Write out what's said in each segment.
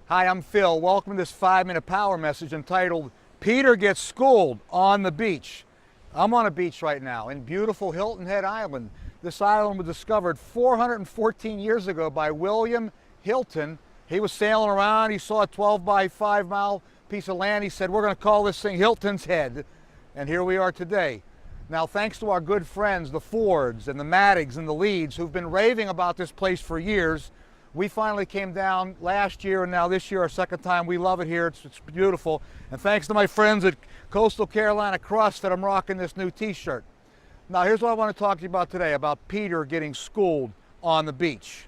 Hi, I'm Phil. Welcome to this 5-minute power message entitled, Peter Gets Schooled on the Beach. I'm on a beach right now in beautiful Hilton Head Island. This island was discovered 414 years ago by William Hilton. He was sailing around, he saw a 12 by 5 mile piece of land. He said, we're going to call this thing Hilton's Head. And here we are today. Now, thanks to our good friends, the Fords and the Maddigs and the Leeds, who've been raving about this place for years, we finally came down last year, and now this year, our second time. We love it here. It's beautiful. And thanks to my friends at Coastal Carolina Crust that I'm rocking this new t-shirt. Now, here's what I want to talk to you about today, about Peter getting schooled on the beach.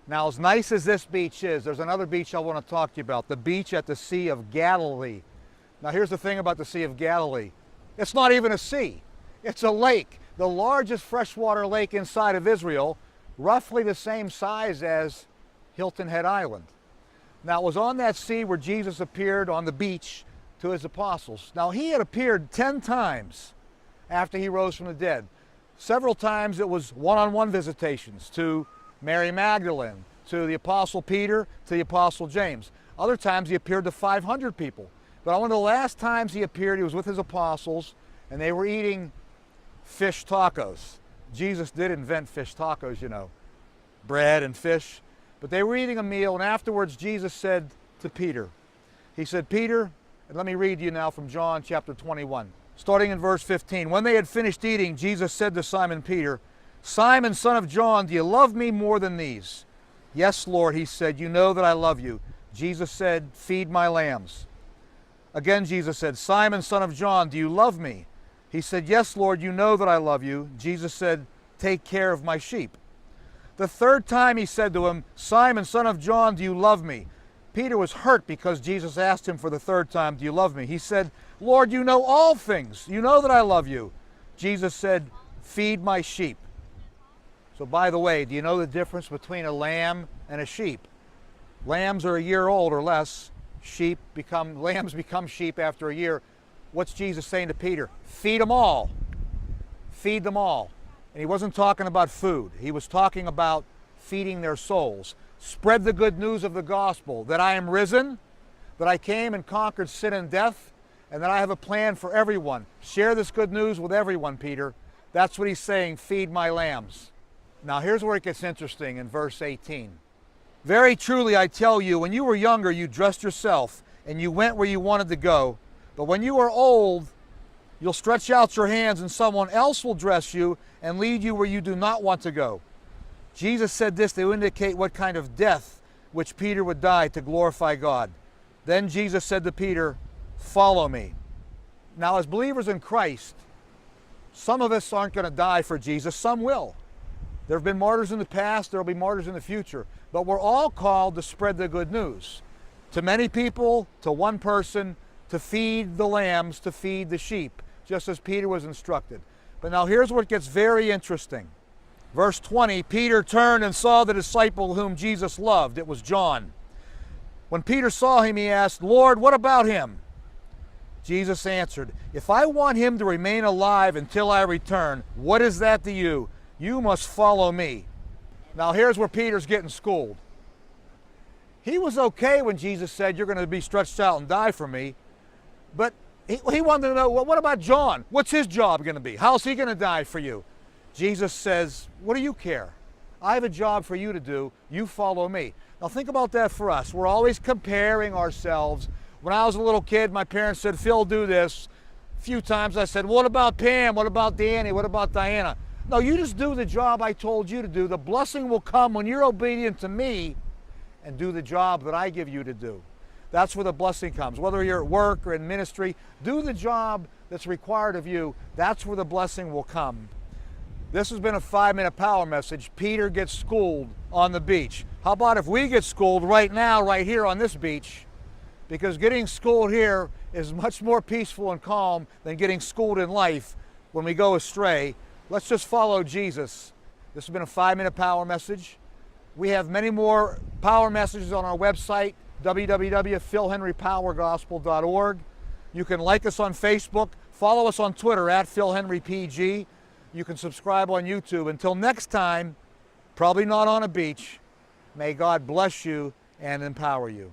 Now, as nice as this beach is, there's another beach I want to talk to you about, the beach at the Sea of Galilee. Now, here's the thing about the Sea of Galilee. It's not even a sea. It's a lake, the largest freshwater lake inside of Israel, roughly the same size as Hilton Head Island. Now, it was on that sea where Jesus appeared on the beach to his apostles. Now, he had appeared 10 times after he rose from the dead. Several times it was one-on-one visitations to Mary Magdalene, to the Apostle Peter, to the Apostle James. Other times he appeared to 500 people. But one of the last times he appeared, he was with his apostles, and they were eating fish tacos. Jesus did invent fish tacos, you know, bread and fish. But they were eating a meal, and afterwards Jesus said to Peter, he said, Peter, and let me read to you now from John chapter 21, starting in verse 15. When they had finished eating, Jesus said to Simon Peter, Simon, son of John, do you love me more than these? Yes, Lord, he said, you know that I love you. Jesus said, feed my lambs. Again, Jesus said, Simon, son of John, do you love me? He said, yes, Lord, you know that I love you. Jesus said, take care of my sheep. The third time he said to him, Simon, son of John, do you love me? Peter was hurt because Jesus asked him for the third time, do you love me? He said, Lord, you know all things. You know that I love you. Jesus said, feed my sheep. So by the way, do you know the difference between a lamb and a sheep? Lambs are a year old or less. Lambs become sheep after a year. What's Jesus saying to Peter? Feed them all. Feed them all. And he wasn't talking about food. He was talking about feeding their souls. Spread the good news of the gospel, that I am risen, that I came and conquered sin and death, and that I have a plan for everyone. Share this good news with everyone, Peter. That's what he's saying, feed my lambs. Now here's where it gets interesting in verse 18. Very truly I tell you, when you were younger, you dressed yourself, and you went where you wanted to go. But when you are old, you'll stretch out your hands, and someone else will dress you and lead you where you do not want to go. Jesus said this to indicate what kind of death which Peter would die to glorify God. Then Jesus said to Peter, follow me. Now, as believers in Christ, some of us aren't going to die for Jesus, some will. There have been martyrs in the past, there will be martyrs in the future. But we're all called to spread the good news. To many people, to one person, to feed the lambs, to feed the sheep, just as Peter was instructed. But now here's what gets very interesting. Verse 20, Peter turned and saw the disciple whom Jesus loved. It was John. When Peter saw him, he asked, Lord, what about him? Jesus answered, if I want him to remain alive until I return, what is that to you? You must follow me. Now here's where Peter's getting schooled. He was okay when Jesus said, you're going to be stretched out and die for me. But he wanted to know, well, what about John? What's his job going to be? How's he going to die for you? Jesus says, what do you care? I have a job for you to do. You follow me. Now think about that for us. We're always comparing ourselves. When I was a little kid, my parents said, Phil, do this. A few times I said, what about Pam? What about Danny? What about Diana? No, you just do the job I told you to do. The blessing will come when you're obedient to me and do the job that I give you to do. That's where the blessing comes. Whether you're at work or in ministry, do the job that's required of you. That's where the blessing will come. This has been a 5-minute power message. Peter gets schooled on the beach. How about if we get schooled right now, right here on this beach? Because getting schooled here is much more peaceful and calm than getting schooled in life when we go astray. Let's just follow Jesus. This has been a 5-minute power message. We have many more power messages on our website, www.philhenrypowergospel.org. You can like us on Facebook, follow us on Twitter at PhilHenryPG. You can subscribe on YouTube. Until next time, probably not on a beach, may God bless you and empower you.